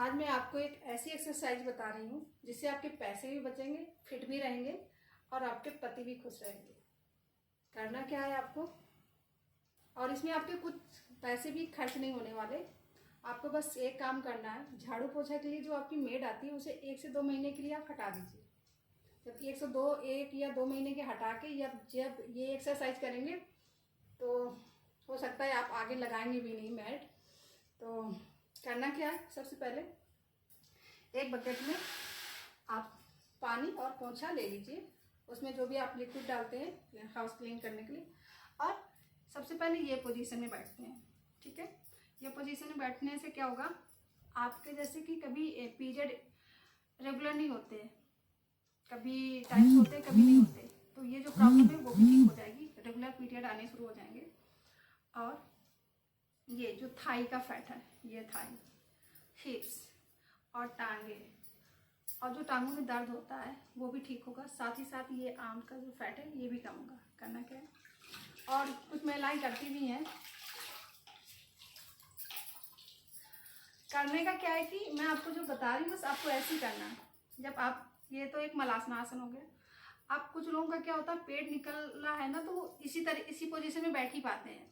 आज मैं आपको एक ऐसी एक्सरसाइज बता रही हूँ जिससे आपके पैसे भी बचेंगे, फिट भी रहेंगे और आपके पति भी खुश रहेंगे। करना क्या है आपको, और इसमें आपके कुछ पैसे भी खर्च नहीं होने वाले। आपको बस एक काम करना है, झाड़ू पोछा के लिए जो आपकी मेड आती है उसे 1 से 2 महीने के लिए आप हटा दीजिए। जब 1 या 2 महीने के हटा के जब ये एक्सरसाइज करेंगे तो हो सकता है आप आगे लगाएंगे भी नहीं मेड। तो करना क्या है, सबसे पहले एक बकेट में आप पानी और पोंछा ले लीजिए। उसमें जो भी आप लिक्विड डालते हैं हाउस क्लीन करने के लिए, और सबसे पहले ये पोजीशन में बैठते हैं। ठीक है, ये पोजीशन में बैठने से क्या होगा, आपके जैसे कि कभी पीरियड रेगुलर नहीं होते, कभी टाइम्स होते हैं कभी नहीं होते, तो ये जो प्रॉब्लम है वो भी ठीक हो जाएगी, रेगुलर पीरियड आने शुरू हो जाएंगे। और ये जो थाई का फैट है, ये थाई, हिप्स और टांगे, और जो टांगों में दर्द होता है वो भी ठीक होगा। साथ ही साथ ये आर्म का जो फैट है ये भी कम होगा। करना क्या है, और कुछ महिलाएं करती भी हैं। करने का क्या है कि मैं आपको जो बता रही हूँ बस आपको ऐसे ही करना है। जब आप, ये तो एक मलासनासन हो गया। आप कुछ लोगों का क्या होता है, पेट निकल रहा है ना, तो वो इसी पोजीशन में बैठ ही पाते हैं।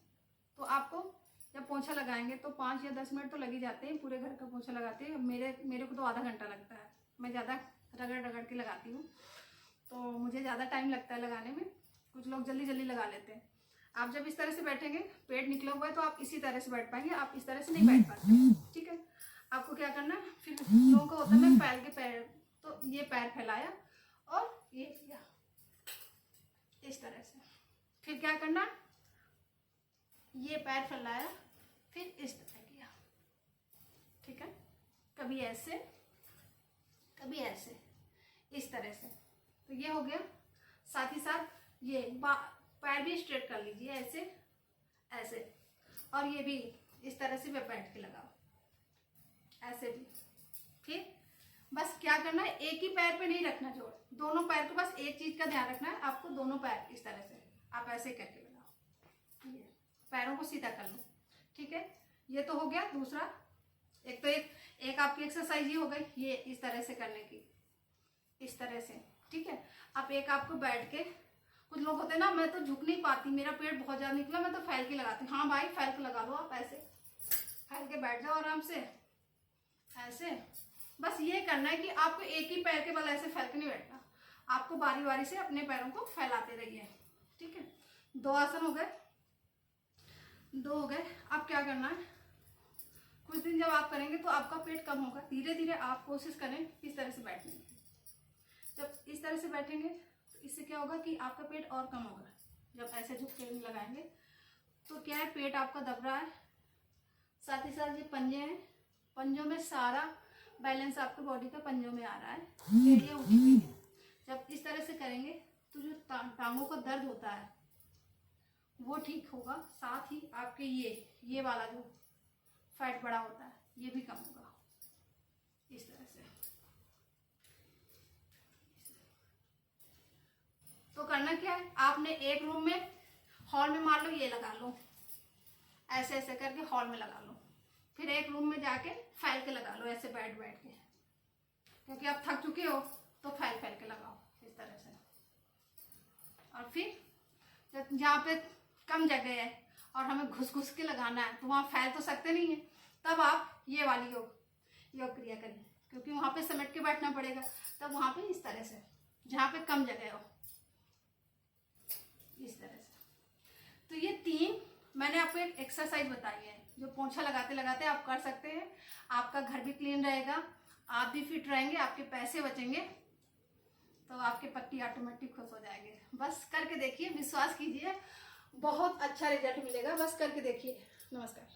तो आपको जब पोंछा लगाएंगे तो 5 या 10 मिनट तो लग ही जाते हैं। पूरे घर का पोंछा लगाते हैं, मेरे को तो आधा घंटा लगता है। मैं ज़्यादा रगड़ के लगाती हूँ तो मुझे ज़्यादा टाइम लगता है लगाने में। कुछ लोग जल्दी जल्दी लगा लेते हैं। आप जब इस तरह से बैठेंगे, पेट निकला हुआ है तो आप इसी तरह से बैठ पाएंगे, आप इस तरह से नहीं बैठ पाते। ठीक है, आपको क्या करना है, फिर लोगों को होता है मैं फैल के पैर, तो ये पैर फैलाया और ये किया इस तरह से। फिर क्या करना, ये पैर फैलाया फिर इस तरह किया। ठीक है, कभी ऐसे कभी ऐसे, इस तरह से। तो ये हो गया। साथ ही साथ ये पैर भी स्ट्रेट कर लीजिए, ऐसे ऐसे, और ये भी इस तरह से बैठ के लगाओ, ऐसे भी। फिर बस क्या करना है, एक ही पैर पे नहीं रखना जोर, दोनों पैर को बस एक चीज का ध्यान रखना है आपको, दोनों पैर इस तरह से आप ऐसे करके लगाओ, ये पैरों को सीधा कर लो। ठीक है, ये तो हो गया दूसरा। एक तो एक आपकी एक्सरसाइज ये हो गई, ये इस तरह से करने की, इस तरह से। ठीक है, अब एक आपको बैठ के, कुछ लोग होते हैं ना, मैं तो झुक नहीं पाती, मेरा पेट बहुत ज्यादा निकला, मैं तो फैल के लगाती हूँ। हाँ भाई, फैल के लगा लो, आप ऐसे फैल के बैठ जाओ आराम से, ऐसे। बस ये करना है कि आपको एक ही पैर के बल ऐसे फैल के नहीं बैठना, आपको बारी बारी से अपने पैरों को फैलाते रहिए। ठीक है, 2 आसन हो गए, 2 हो गए। अब क्या करना है, कुछ दिन जब आप करेंगे तो आपका पेट कम होगा। धीरे धीरे आप कोशिश करें इस तरह से बैठने की। जब इस तरह से बैठेंगे तो इससे क्या होगा कि आपका पेट और कम होगा। जब ऐसे झुक के लगाएंगे तो क्या है, पेट आपका दब रहा है। साथ ही साथ ये पंजे हैं, पंजों में सारा बैलेंस आपके बॉडी का पंजों में आ रहा है, एड़ियाँ उठी हुई है। जब इस तरह से करेंगे तो जो टांगों का दर्द होता है वो ठीक होगा। साथ ही आपके ये वाला जो फैट बड़ा होता है ये भी कम होगा, इस तरह से। तो करना क्या है, आपने एक रूम में, हॉल में मान लो ये लगा लो, ऐसे ऐसे करके हॉल में लगा लो। फिर एक रूम में जाके फैल के लगा लो, ऐसे बैठ के, क्योंकि आप थक चुके हो तो फैल के लगाओ इस तरह से। और फिर जहाँ पे कम जगह है और हमें घुस के लगाना है तो वहाँ फैल तो सकते नहीं है, तब आप ये वाली योग क्रिया करें, क्योंकि वहाँ पे समेट के बैठना पड़ेगा। तब वहाँ पे इस तरह से, जहाँ पे कम जगह हो, इस तरह से। तो ये 3 मैंने आपको एक एक्सरसाइज बताई है जो पोंछा लगाते लगाते आप कर सकते हैं। आपका घर भी क्लीन रहेगा, आप भी फिट रहेंगे, आपके पैसे बचेंगे, तो आपके पति ऑटोमेटिक खुश हो जाएंगे। बस करके देखिए, विश्वास कीजिए, बहुत अच्छा रिजल्ट मिलेगा। बस करके देखिए। नमस्कार।